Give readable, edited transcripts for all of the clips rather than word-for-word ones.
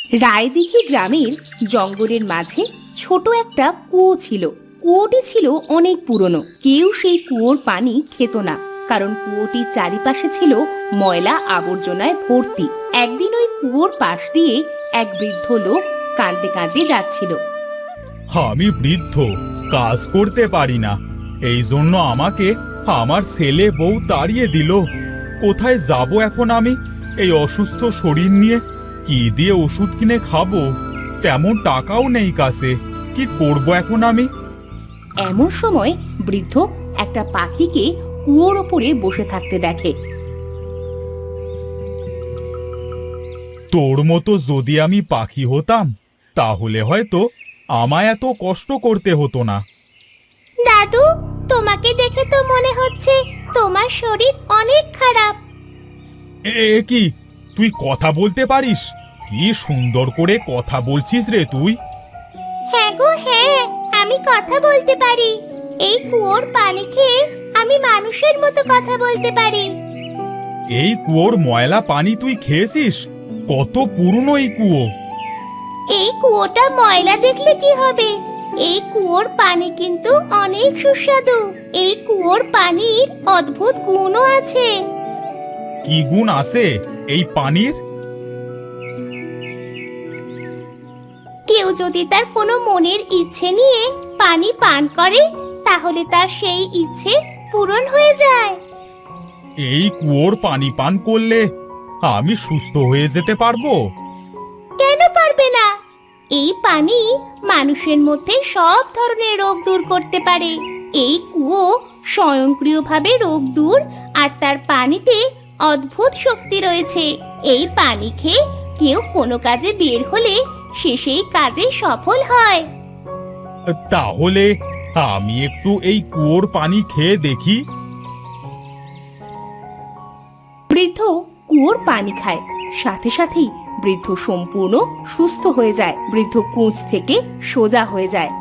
রায়দিঘি গ্রামের জঙ্গলের মাঝে ছোট একটা কুয়ো ছিল। কুয়োটি ছিল অনেক পুরনো। কেউ সেই কুয়োর পানি খেত না, কারণ কুয়োটির চারিপাশে ছিল ময়লা আবর্জনায় ভর্তি। একদিন ওই কুয়োর পাশ দিয়ে এক বৃদ্ধ লোক কাঁদতে কাঁদতে যাচ্ছিল। আমি বৃদ্ধ, কাজ করতে পারি না, এই জন্য আমাকে আমার ছেলে বউ তাড়িয়ে দিল। কোথায় যাব এখন আমি এই অসুস্থ শরীর নিয়ে? কি দিয়ে ওষুধ কিনে খাবো? তেমন টাকাও নেই কাছে। কি করব এখন আমি? এমন সময় বৃদ্ধ একটা পাখিকে কুয়োর ওপরে বসে থাকতে দেখে। তোর মতো যদি আমি পাখি হতাম, তাহলে হয়তো আমায় এত কষ্ট করতে হতো না। দাদু, তোমাকে দেখে তো মনে হচ্ছে তোমার শরীর অনেক খারাপ। এ কি, তুই কথা বলতে পারিস? কি সুন্দর করে কথা বলছিস রে তুই। হ্যাঁ গো হ্যাঁ, আমি কথা বলতে পারি। এই কুয়োর পানি খেয়ে আমি মানুষের মতো কথা বলতে পারি। এই কুয়োর ময়লা পানি তুই খেয়েছিস? কত পুরনো এই কুয়ো! এই কুয়োটা ময়লা দেখলে কি হবে? এই কুয়োর পানি কিন্তু অনেক সুস্বাদু। এই কুয়োর পানির অদ্ভুত গুণও আছে। কি গুণ আছে এই পানির? কেউ যদি তার কোনো মনের ইচ্ছে নিয়ে পানি পান করে, তাহলে তার সেই ইচ্ছে পূরণ হয়ে যায়। এই কুয়োর পানি পান করলে আমি সুস্থ হয়ে যেতে পারবো? কেন পারবে না? এই পানি মানুষের মধ্যে সব ধরনের রোগ দূর করতে পারে। এই কুয়ো স্বয়ংক্রিয়ভাবে রোগ দূর, আর তার পানিতে অদ্ভুত শক্তি রয়েছে। এই পানি খেয়ে কেউ কোনো কাজে বের হলে সে সেই কাজে সফল হয়। তাহলে আমি একটু এই কুয়োর পানি খেয়ে দেখি। বৃদ্ধ কুয়োর পানি খায়, সাথে সাথেই বৃদ্ধ সম্পূর্ণ সুস্থ হয়ে যায়। বৃদ্ধ কুঁজ থেকে সোজা হয়ে যায়।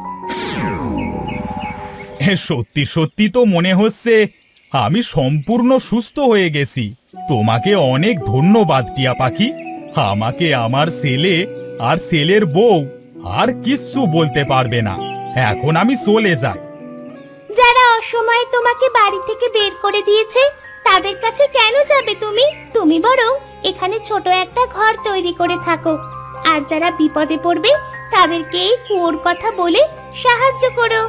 সত্যি সত্যি তো মনে হচ্ছে আমি সম্পূর্ণ সুস্থ হয়ে গেছি। তোমাকে অনেক ধন্যবাদ টিয়া পাখি। আমাকে আমার ছেলে আর ছেলের বউ আর কিচ্ছু বলতে পারবে না। এখন আমি চলে যাই। যারা অসময়ে তোমাকে বাড়ি থেকে বের করে দিয়েছে, তাদের কাছে কেন যাবে তুমি? তুমি বরং এখানে ছোট একটা ঘর তৈরি করে থাকো। আর যারা বিপদে পড়বে, তাদেরকে এই কুয়োর কথা বলে সাহায্য করো।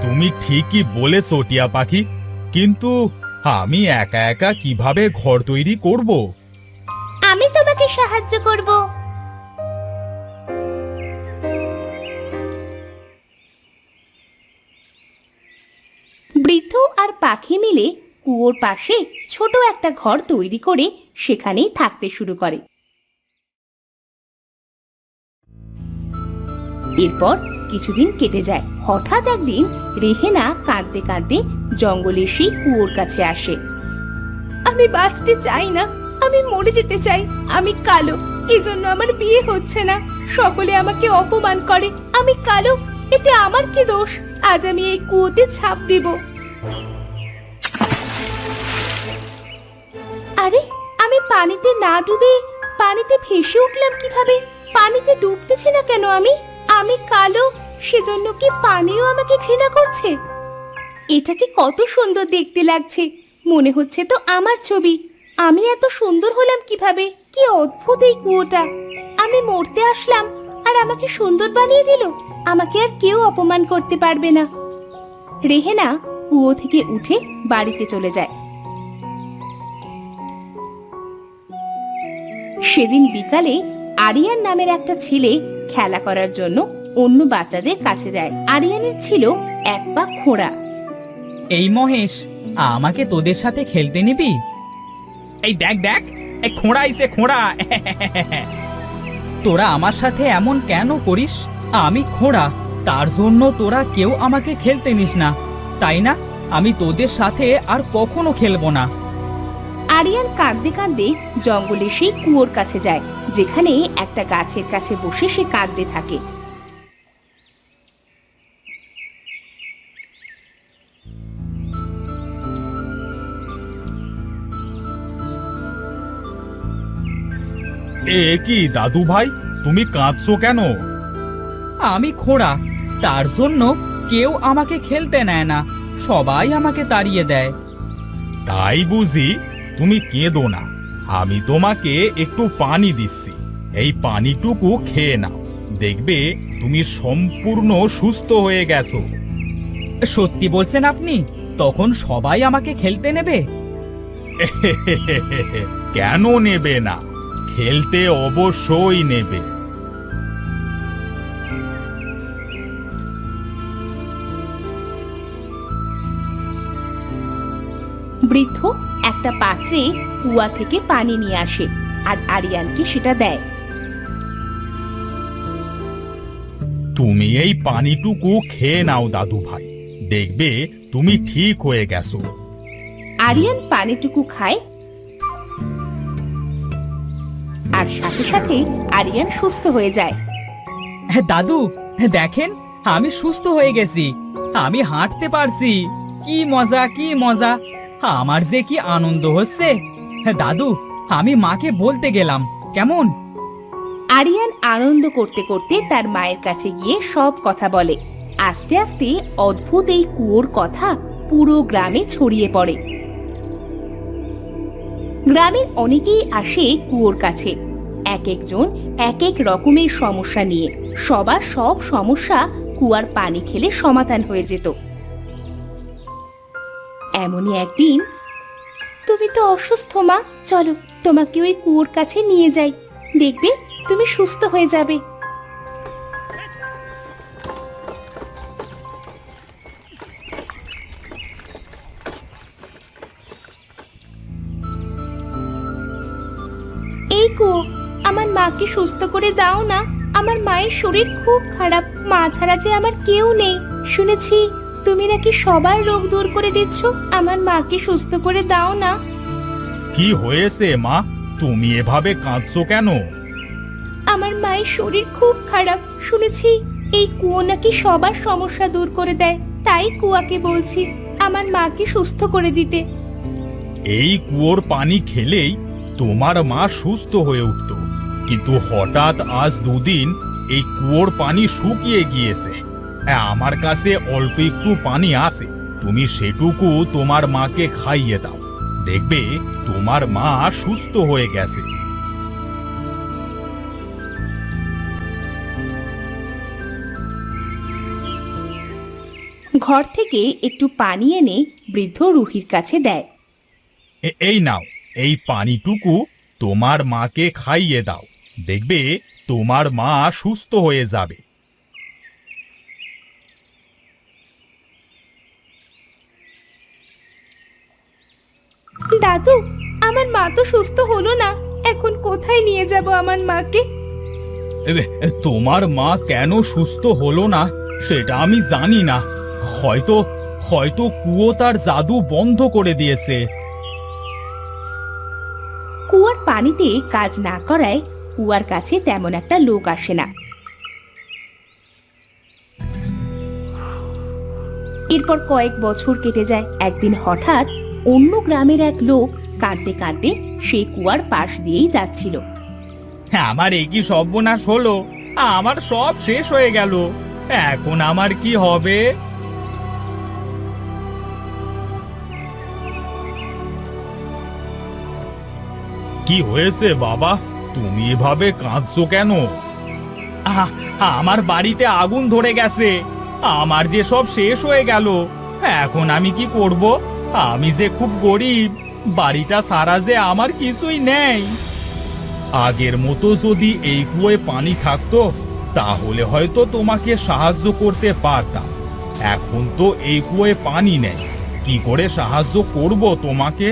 তুমি ঠিকই বলেছো টিয়া পাখি, কিন্তু আমি একা একা কিভাবে ঘর তৈরি করব? আমি তোমাকে সাহায্য করব। বৃদ্ধ আর পাখি মিলে কুয়োর পাশে ছোট একটা ঘর তৈরি করে সেখানেই থাকতে শুরু করে। এরপর কিছুদিন কেটে যায়। হঠাৎ একদিন রেহেনা কাঁদতে কাঁদতে জঙ্গলের সেই কুয়োর কাছে আসে। আমি বাঁচতে চাই না, আমি মরে যেতে চাই। আমি কালো, এজন্য আমার বিয়ে হচ্ছে না। সকলে আমাকে অপমান করে। আমি কালো, এতে আমার কি দোষ? আজ আমি এই কুয়োতে ঝাঁপ দিব। আরে, আমি পানিতে না ডুবে পানিতে ভেসে উঠলাম কিভাবে? পানিতে ডুবতেছি না কেন আমি? আমি কালো, সেজন্য কি পানিও আমাকে ঘৃণা করছে? এটা কি কত সুন্দর দেখতে লাগছে! মনে হচ্ছে তো আমার ছবি। আমি এত সুন্দর হলাম কিভাবে? কি অদ্ভুত এই কুয়োটা! আমি মরতে আসলাম আর আমাকে সুন্দর বানিয়ে দিল। আমাকে আর কেউ অপমান করতে পারবে না। রেহেনা কুয়ো থেকে উঠে বাড়িতে চলে যায়। সেদিন বিকালে আরিয়ান নামের একটা ছেলে খেলা করার জন্য অন্য বাচ্চাদের কাছে যায়। আরিয়ানের ছিল এক পা খোঁড়া। এই মহেশ, আমাকে তোদের সাথে খেলতে নিবি? এই দেখ দেখ, এই খোঁড়া আইছে খোঁড়া। তোরা আমার সাথে এমন কেন করিস? আমি খোঁড়া, তার জন্য তোরা কেউ আমাকে খেলতে নিস না, তাই না? আমি তোদের সাথে আর কখনো খেলবো না। আরিয়ান কাঁদতে কাঁদতে জঙ্গলে সেই কুয়োর কাছে যায়, যেখানে একটা গাছের কাছে বসে সে কাঁদতে থাকে। এ কি দাদু ভাই, তুমি কাঁদছো কেন? আমি খোঁড়া, তার জন্য কেউ আমাকে খেলতে নেয় না, সবাই আমাকে তাড়িয়ে দেয়। তাই বুঝি? তুমি কেঁদো না, আমি তোমাকে একটু পানি দিচ্ছি। এই পানিটুকু খেয়ে নাও, দেখবে তুমি সম্পূর্ণ সুস্থ হয়ে গেছো। সত্যি বলছেন আপনি? তখন সবাই আমাকে খেলতে নেবে? কেন নেবে না? খেলতে অবশ্যই নেবে। বৃদ্ধ একটা পাত্রে কুয়া থেকে পানি নিয়ে আসে আর আরিয়ানকে সেটা দেয়। তুমি এই পানিটুকু খেয়ে নাও দাদু ভাই, দেখবে তুমি ঠিক হয়ে গেছো। আরিয়ান পানিটুকু খায় আর সাথে সাথে আরিয়ান সুস্থ হয়ে যায়। দাদু, দেখেন, আমি সুস্থ হয়ে গেছি, আমি হাঁটতে পারছি। কি মজা, কি মজা! আমার যে কি আনন্দ হচ্ছে! দাদু, আমি মাকে বলতে গেলাম, কেমন? আরিয়ান আনন্দ করতে করতে তার মায়ের কাছে গিয়ে সব কথা বলে। আস্তে আস্তে অদ্ভুত এই কুয়োর কথা পুরো গ্রামে ছড়িয়ে পড়ে। গ্রামের অনেকেই আসে কুয়োর কাছে, এক একজন এক এক রকমের সমস্যা নিয়ে। সবার সব সমস্যা কুয়ার পানি খেলে সমাধান হয়ে যেত। এমনই একদিন, তুমি তো অসুস্থ মা, চলো তোমাকে ওই কুয়োর কাছে নিয়ে যাই, দেখবে তুমি সুস্থ হয়ে যাবে। এই কুয়ো, আমার মাকে সুস্থ করে দাও না, আমার মায়ের শরীর খুব খারাপ, মা ছাড়া যে আমার কেউ নেই। শুনেছি তুমি নাকি সবার রোগ দূর করে দিচ্ছ, আমার মাকে সুস্থ করে দাও না। কি হয়েছে মা, তুমি এভাবে কাঁদছো কেন? আমার মায়ের শরীর খুব খারাপ, শুনেছি এই কুয়ো নাকি সবার সমস্যা দূর করে দেয়, তাই কুয়াকে বলছি আমার মাকে সুস্থ করে দিতে। এই কুয়োর পানি খেলেই তোমার মা সুস্থ হয়ে উঠত, কিন্তু হঠাৎ আজ দুদিন এই কুয়োর পানি শুকিয়ে গিয়েছে। আমার কাছে অল্প একটু পানি আছে, তুমি সেটুকু তোমার মাকে খাইয়ে দাও, দেখবে তোমার মা সুস্থ হয়ে গেছে। ঘর থেকে একটু পানি এনে বৃদ্ধ রুহির কাছে দেয়। এই নাও, এই পানিটুকু তোমার মাকে খাইয়ে দাও, দেখবে তোমার মা সুস্থ হয়ে যাবে। দাদু, আমার মা তো সুস্থ হলো না, এখন কোথায় নিয়ে যাব আমার মাকে? তোমার মা কেন সুস্থ হলো না সেটা আমি জানি না, হয়তো হয়তো কুয়ো তার জাদু বন্ধ করে দিয়েছে। কুয়ার পানিতে কাজ না করায় কুয়ার কাছে তেমন একটা লোক আসে না। এরপর কয়েক বছর কেটে যায়। একদিন হঠাৎ অন্য গ্রামের এক লোক কাঁদতে কাঁদতে সেই কুয়ার পাশ দিয়েই যাচ্ছিল। আমার এই কি সর্বনাশ হলো! আমার সব শেষ হয়ে গেল, এখন আমার কি হবে? কি হয়েছে বাবা, তুমি এভাবে কাঁদছো কেন? আমার বাড়িতে আগুন ধরে গেছে, আমার যে সব শেষ হয়ে গেল, এখন আমি কি করব? আমি যে খুব গরিব, বাড়িটা সারা যে আমার কিছুই নেই। আগের মতো যদি এই কুয়োয় পানি থাকতো তাহলে হয়তো তোমাকে সাহায্য করতে পারতাম, এখন তো এই কুয়োয় পানি নেই, কি করে সাহায্য করব তোমাকে?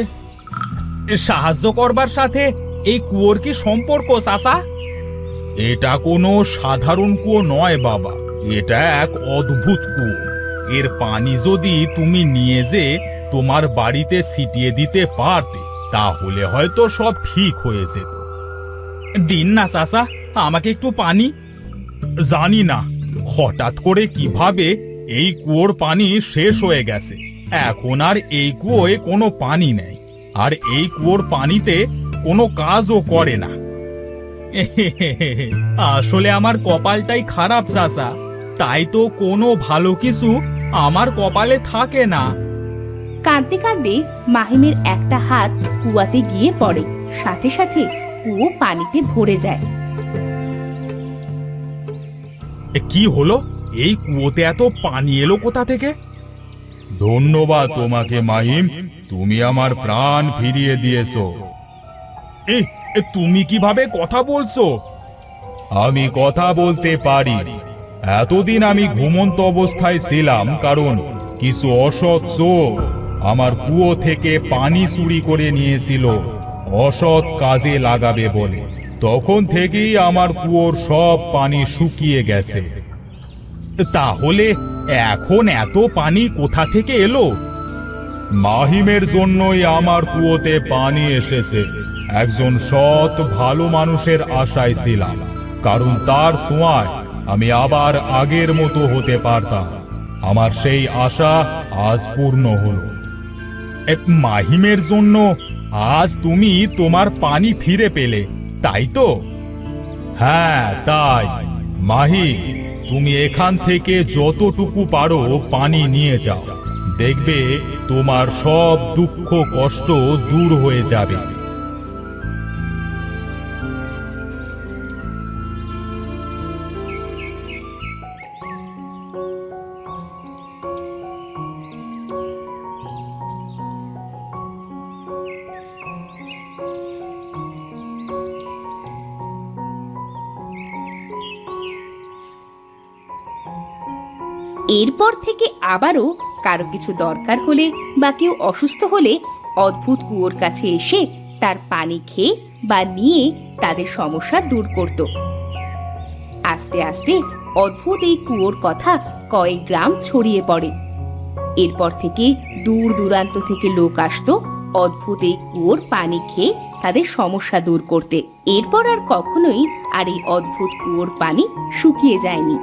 সাহায্য করবার সাথে এই কুয়োর কি সম্পর্ক চাচা? এটা কোনো সাধারণ কুয়ো নয় বাবা, এটা এক অদ্ভুত কুয়ো। এর পানি যদি তুমি নিয়ে যে তোমার বাড়িতে ছিটিয়ে দিতে পারতে তাহলে হয়তো সব ঠিক হয়ে যেত। দিন না চাচা, আমাকে একটু পানি। জানি না হঠাৎ করে কিভাবে এই কুয়োর পানি শেষ হয়ে গেছে, এখন আর এই কুয়োয় কোনো পানি নেই, আর এই কুয়োর পানিতে কোনো কাজও করে না। আসলে আমার কপালটাই খারাপ চাচা, তাই তো কোনো ভালো কিছু আমার কপালে থাকে না। কাঁদতে কাঁদতে মাহিমের একটা হাত কুয়াতে গিয়ে পড়ে, সাথে সাথে কুয়ো পানিতে ভরে যায়। কি হলো? এই কুয়োতে এত পানি এলো কোথা থেকে? ধন্যবাদ তোমাকে মাহিম, তুমি আমার প্রাণ ফিরিয়ে দিয়েছো। তুমি কিভাবে কথা বলছো? আমি কথা বলতে পারি। এতদিন আমি ঘুমন্ত অবস্থায় ছিলাম কারণ কিছু অসৎ চোর আমার কুয়ো থেকে পানি চুরি করে নিয়েছিল অসৎ কাজে লাগাবে বলে। তখন থেকেই আমার কুয়োর সব পানি শুকিয়ে গেছে। তাহলে এখন এত পানি কোথা থেকে এলো? মাহিমের জন্যই আমার কুয়োতে পানি এসেছে। একজন সৎ ভালো মানুষের আশায় ছিলাম, কারণ তার ছোঁয়ায় আমি আবার আগের মতো হতে পারতাম। আমার সেই আশা আজ পূর্ণ হলো। মাহিমের জন্য আজ তুমি তোমার পানি ফিরে পেলে, তাই তো? হ্যাঁ তাই। মাহিম, তুমি এখান থেকে যতটুকু পারো পানি নিয়ে যাও, দেখবে তোমার সব দুঃখ কষ্ট দূর হয়ে যাবে। এরপর থেকে আবারও কারো কিছু দরকার হলে বা কেউ অসুস্থ হলে অদ্ভুত কুয়োর কাছে এসে তার পানি খেয়ে বা নিয়ে তাদের সমস্যা দূর করত। আস্তে আস্তে অদ্ভুত এই কুয়োর কথা কয়েক গ্রাম ছড়িয়ে পড়ে। এরপর থেকে দূর দূরান্ত থেকে লোক আসতো অদ্ভুত এই কুয়োর পানি খেয়ে তাদের সমস্যা দূর করতে। এরপর আর কখনোই আর এই অদ্ভুত কুয়োর পানি শুকিয়ে যায়নি।